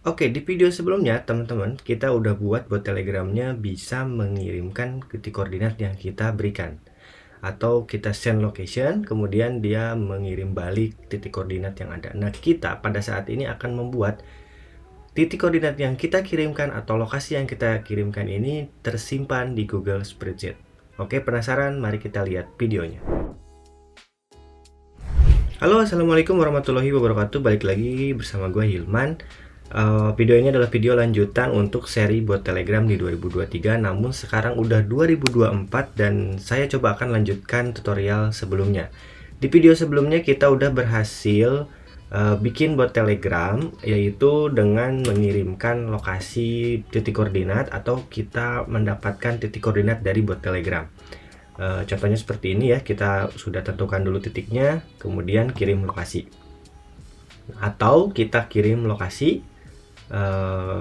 Oke, di video sebelumnya teman-teman kita udah buat bot Telegramnya bisa mengirimkan titik koordinat yang kita berikan. Atau kita send location, kemudian dia mengirim balik titik koordinat yang ada. Nah, kita pada saat ini akan membuat titik koordinat yang kita kirimkan atau lokasi yang kita kirimkan ini tersimpan di Google Spreadsheet. Oke, penasaran? Mari kita lihat videonya. Halo, assalamualaikum warahmatullahi wabarakatuh. Balik lagi bersama gue Hilman. Video ini adalah video lanjutan untuk seri bot Telegram di 2023, namun sekarang udah 2024 dan saya coba akan lanjutkan tutorial sebelumnya. Di video sebelumnya kita udah berhasil bikin bot Telegram, yaitu dengan mengirimkan lokasi titik koordinat atau kita mendapatkan titik koordinat dari bot Telegram. Contohnya seperti ini ya, kita sudah tentukan dulu titiknya, kemudian kirim lokasi. Atau kita kirim lokasi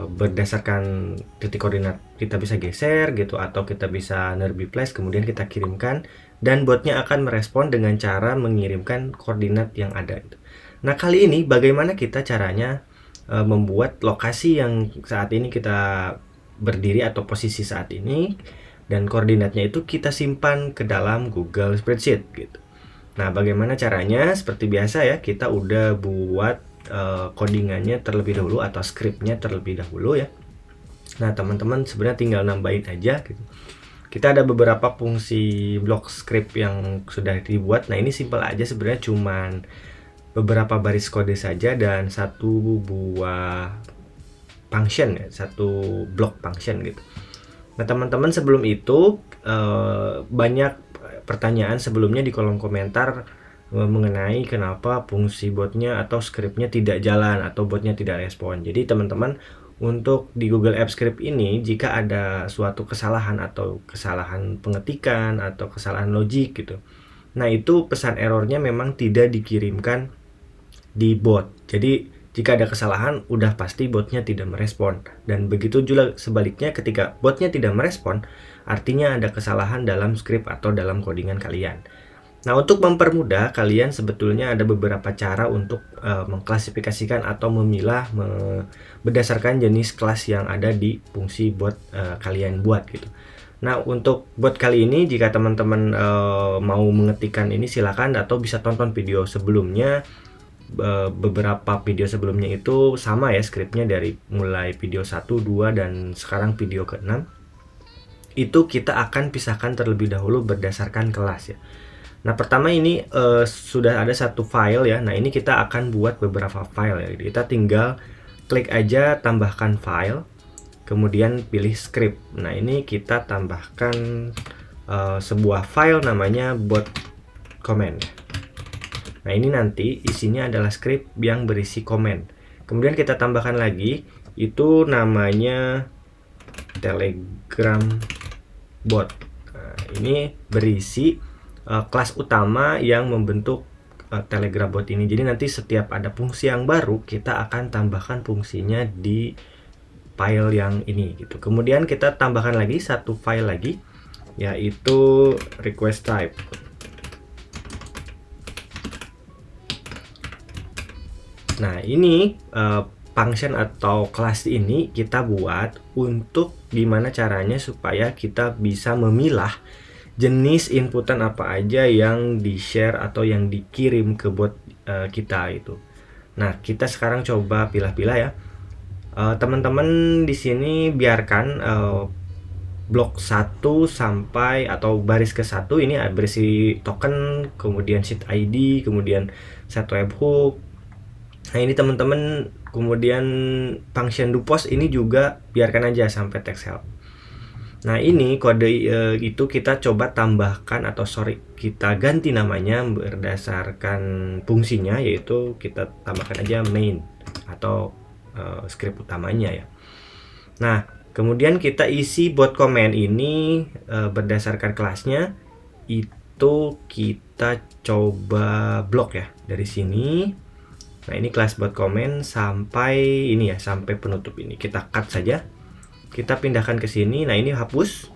berdasarkan titik koordinat, kita bisa geser gitu, atau kita bisa nearby place, kemudian kita kirimkan dan botnya akan merespon dengan cara mengirimkan koordinat yang ada. Nah, kali ini bagaimana kita caranya membuat lokasi yang saat ini kita berdiri atau posisi saat ini dan koordinatnya itu kita simpan ke dalam Google Spreadsheet gitu. Nah, bagaimana caranya? Seperti biasa ya, kita udah buat codingannya terlebih dahulu atau scriptnya terlebih dahulu ya. Nah, teman-teman sebenarnya tinggal nambahin aja gitu. Kita ada beberapa fungsi blok script yang sudah dibuat. Nah, ini simpel aja sebenarnya, cuman beberapa baris kode saja dan satu buah function ya, satu blok function gitu. Nah, teman-teman sebelum itu banyak pertanyaan sebelumnya di kolom komentar mengenai kenapa fungsi botnya atau scriptnya tidak jalan atau botnya tidak respon. Jadi teman-teman, untuk di Google Apps Script ini, jika ada suatu kesalahan atau kesalahan pengetikan atau kesalahan logik gitu, nah itu pesan errornya memang tidak dikirimkan di bot. Jadi jika ada kesalahan, udah pasti botnya tidak merespon. Dan begitu juga sebaliknya, ketika botnya tidak merespon, artinya ada kesalahan dalam script atau dalam codingan kalian. Nah, untuk mempermudah, kalian sebetulnya ada beberapa cara untuk mengklasifikasikan atau memilah berdasarkan jenis kelas yang ada di fungsi bot kalian buat gitu. Nah, untuk bot kali ini, jika teman-teman mau mengetikkan ini, silakan, atau bisa tonton video sebelumnya. Beberapa video sebelumnya itu sama ya scriptnya, dari mulai video 1, 2, dan sekarang video ke-6. Itu kita akan pisahkan terlebih dahulu berdasarkan kelas ya. Nah, pertama ini sudah ada satu file ya. Nah, ini kita akan buat beberapa file ya. Kita tinggal klik aja tambahkan file, kemudian pilih script. Nah, ini kita tambahkan sebuah file namanya bot comment. Nah, ini nanti isinya adalah script yang berisi comment. Kemudian kita tambahkan lagi, itu namanya Telegram bot. Nah, ini berisi kelas utama yang membentuk Telegram bot ini. Jadi nanti setiap ada fungsi yang baru, kita akan tambahkan fungsinya di file yang ini gitu. Kemudian kita tambahkan lagi satu file lagi, yaitu request type. Nah, ini function atau kelas ini kita buat untuk gimana caranya supaya kita bisa memilah jenis inputan apa aja yang di-share atau yang dikirim ke bot kita itu. Nah, kita sekarang coba pilah-pilah ya. Teman-teman di sini biarkan blok 1 sampai atau baris ke-1 ini berisi token, kemudian sheet ID, kemudian set webhook. Nah, ini teman-teman, kemudian function do post ini juga biarkan aja sampai text help. Nah, ini kode itu kita coba tambahkan, atau kita ganti namanya berdasarkan fungsinya, yaitu kita tambahkan aja main atau script utamanya ya. Nah, kemudian kita isi bot comment ini berdasarkan kelasnya, itu kita coba blok ya dari sini. Nah, ini kelas bot comment sampai ini ya, sampai penutup ini kita cut saja. Kita pindahkan ke sini. Nah, ini hapus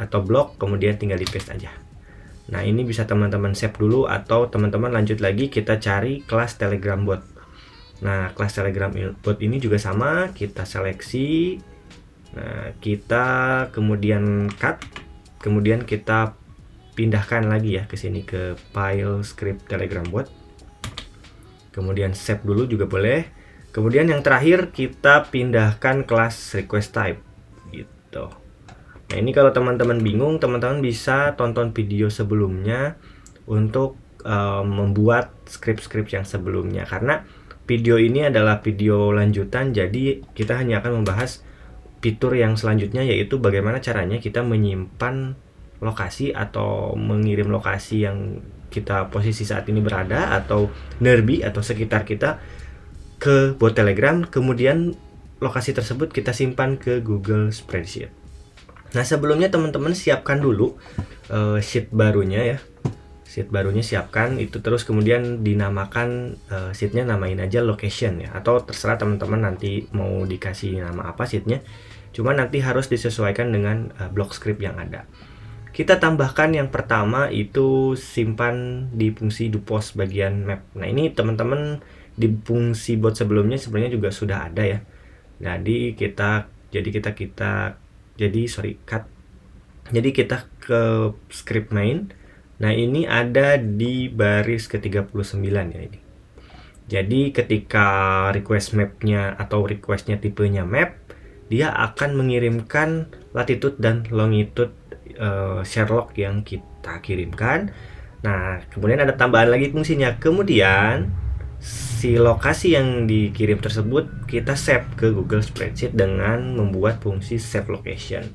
atau blok, kemudian tinggal di paste aja. Nah, ini bisa teman-teman save dulu, atau teman-teman lanjut lagi, kita cari kelas Telegram bot. Nah, kelas Telegram bot ini juga sama, kita seleksi. Nah, kita kemudian cut, kemudian kita pindahkan lagi ya ke sini ke file script Telegram bot. Kemudian save dulu juga boleh. Kemudian yang terakhir kita pindahkan kelas request type gitu. Nah, ini kalau teman-teman bingung, teman-teman bisa tonton video sebelumnya untuk membuat script-script yang sebelumnya, karena video ini adalah video lanjutan, jadi kita hanya akan membahas fitur yang selanjutnya, yaitu bagaimana caranya kita menyimpan lokasi atau mengirim lokasi yang kita posisi saat ini berada atau nearby atau sekitar kita ke bot Telegram, kemudian lokasi tersebut kita simpan ke Google Spreadsheet. Nah, sebelumnya teman-teman siapkan dulu sheet barunya ya. Sheet barunya siapkan itu, terus kemudian dinamakan sheetnya, namain aja location ya, atau terserah teman-teman nanti mau dikasih nama apa sheetnya. Cuma nanti harus disesuaikan dengan block script yang ada. Kita tambahkan yang pertama itu simpan di fungsi do post bagian map. Nah, ini teman-teman di fungsi bot sebelumnya sebenarnya juga sudah ada ya. Jadi kita cut. Jadi kita ke script main. Nah, ini ada di baris ke-39 ya ini. Jadi ketika request mapnya atau requestnya tipenya map, dia akan mengirimkan latitude dan longitude Sherlock yang kita kirimkan. Nah, kemudian ada tambahan lagi fungsinya. Kemudian si lokasi yang dikirim tersebut kita save ke Google Spreadsheet dengan membuat fungsi save location.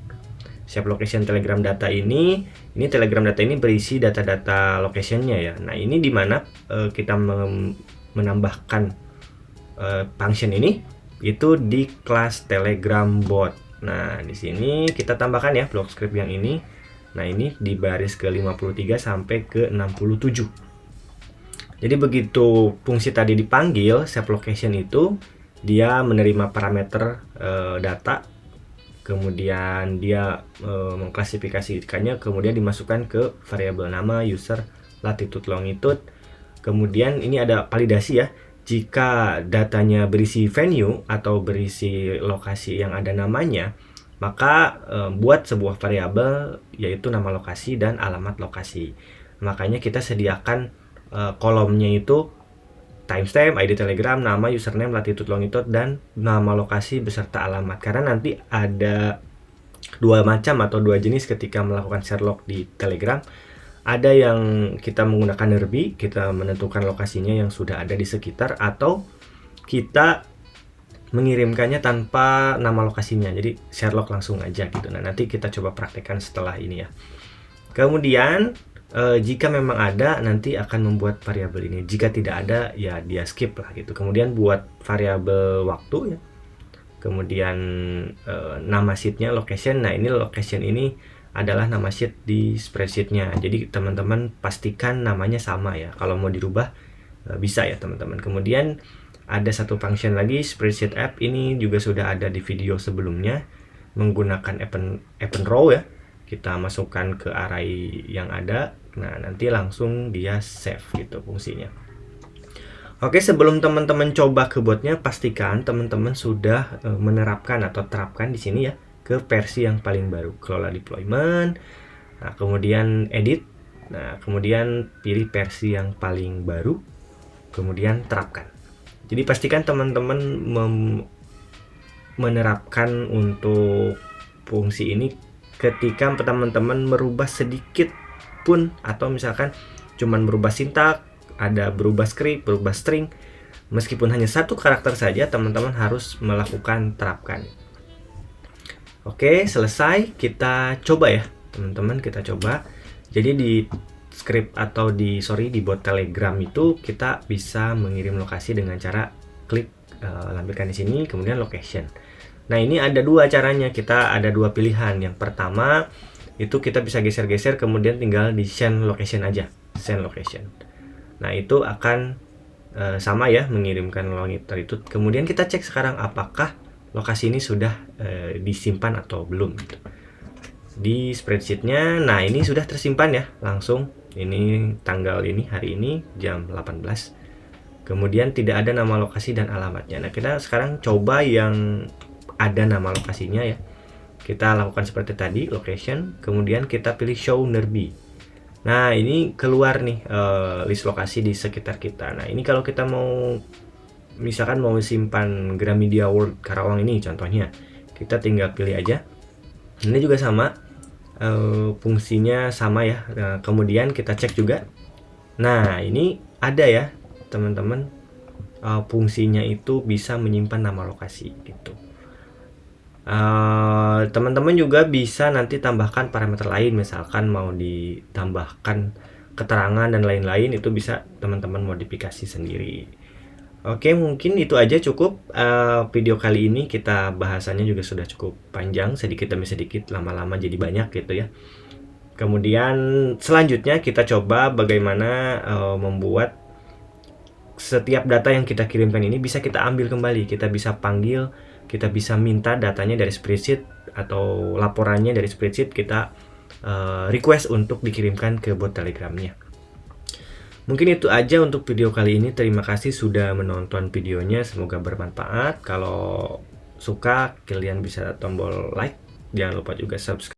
Save location Telegram data ini Telegram data ini berisi data-data locationnya ya. Nah, ini dimana kita menambahkan function ini itu di kelas Telegram bot. Nah, di sini kita tambahkan ya block script yang ini. Nah, ini di baris ke-53 sampai ke-67. Jadi begitu fungsi tadi dipanggil, save location itu dia menerima parameter data, kemudian dia mengklasifikasikannya, kemudian dimasukkan ke variabel nama, user, latitude, longitude. Kemudian ini ada validasi ya. Jika datanya berisi venue atau berisi lokasi yang ada namanya, maka buat sebuah variabel yaitu nama lokasi dan alamat lokasi. Makanya kita sediakan kolomnya itu timestamp, ID Telegram, nama, username, latitude, longitude, dan nama lokasi beserta alamat. Karena nanti ada dua macam atau dua jenis ketika melakukan Sherlock di Telegram. Ada yang kita menggunakan nearby, kita menentukan lokasinya yang sudah ada di sekitar, atau kita mengirimkannya tanpa nama lokasinya, jadi Sherlock langsung aja gitu. Nah, nanti kita coba praktekkan setelah ini ya. Kemudian jika memang ada, nanti akan membuat variabel ini. Jika tidak ada, ya dia skip lah gitu. Kemudian buat variabel waktu ya. Kemudian nama sheetnya location. Nah, ini location ini adalah nama sheet di spreadsheetnya. Jadi teman-teman pastikan namanya sama ya. Kalau mau dirubah bisa ya teman-teman. Kemudian ada satu function lagi, spreadsheet app. Ini juga sudah ada di video sebelumnya, menggunakan event row ya. Kita masukkan ke array yang ada. Nah, nanti langsung dia save gitu fungsinya. Oke, sebelum teman-teman coba ke botnya, pastikan teman-teman sudah menerapkan atau terapkan di sini ya ke versi yang paling baru. Kelola deployment. Nah, kemudian edit. Nah, kemudian pilih versi yang paling baru. Kemudian terapkan. Jadi pastikan teman-teman menerapkan untuk fungsi ini ketika teman-teman merubah sedikit pun, atau misalkan cuman berubah sintak, ada berubah script, berubah string, meskipun hanya satu karakter saja, teman-teman harus melakukan terapkan. Oke, selesai. Kita coba ya teman-teman, kita coba. Jadi di script atau di bot Telegram itu kita bisa mengirim lokasi dengan cara klik lampirkan di sini, kemudian location. Nah, ini ada dua caranya, kita ada dua pilihan. Yang pertama itu kita bisa geser-geser, kemudian tinggal di send location aja, send location. Nah, itu akan sama ya, mengirimkan longitude. Kemudian kita cek sekarang apakah lokasi ini sudah disimpan atau belum gitu. Di spreadsheetnya, nah ini sudah tersimpan ya, langsung ini tanggal ini, hari ini jam 18. Kemudian tidak ada nama lokasi dan alamatnya. Nah, kita sekarang coba yang ada nama lokasinya ya. Kita lakukan seperti tadi, location, kemudian kita pilih show nearby. Nah, ini keluar nih list lokasi di sekitar kita. Nah, ini kalau kita mau misalkan mau simpan Gramedia World Karawang ini contohnya, kita tinggal pilih aja. Ini juga sama, fungsinya sama ya. Nah, kemudian kita cek juga. Nah, ini ada ya teman-teman, fungsinya itu bisa menyimpan nama lokasi gitu. Teman-teman juga bisa nanti tambahkan parameter lain, misalkan mau ditambahkan keterangan dan lain-lain, itu bisa teman-teman modifikasi sendiri. Oke, mungkin itu aja cukup video kali ini. Kita bahasannya juga sudah cukup panjang, sedikit demi sedikit, lama-lama jadi banyak gitu ya. Kemudian selanjutnya kita coba bagaimana membuat setiap data yang kita kirimkan ini bisa kita ambil kembali, kita bisa panggil, kita bisa minta datanya dari spreadsheet atau laporannya dari spreadsheet, kita request untuk dikirimkan ke bot Telegramnya. Mungkin itu aja untuk video kali ini. Terima kasih sudah menonton videonya, semoga bermanfaat. Kalau suka, kalian bisa tombol like, jangan lupa juga subscribe.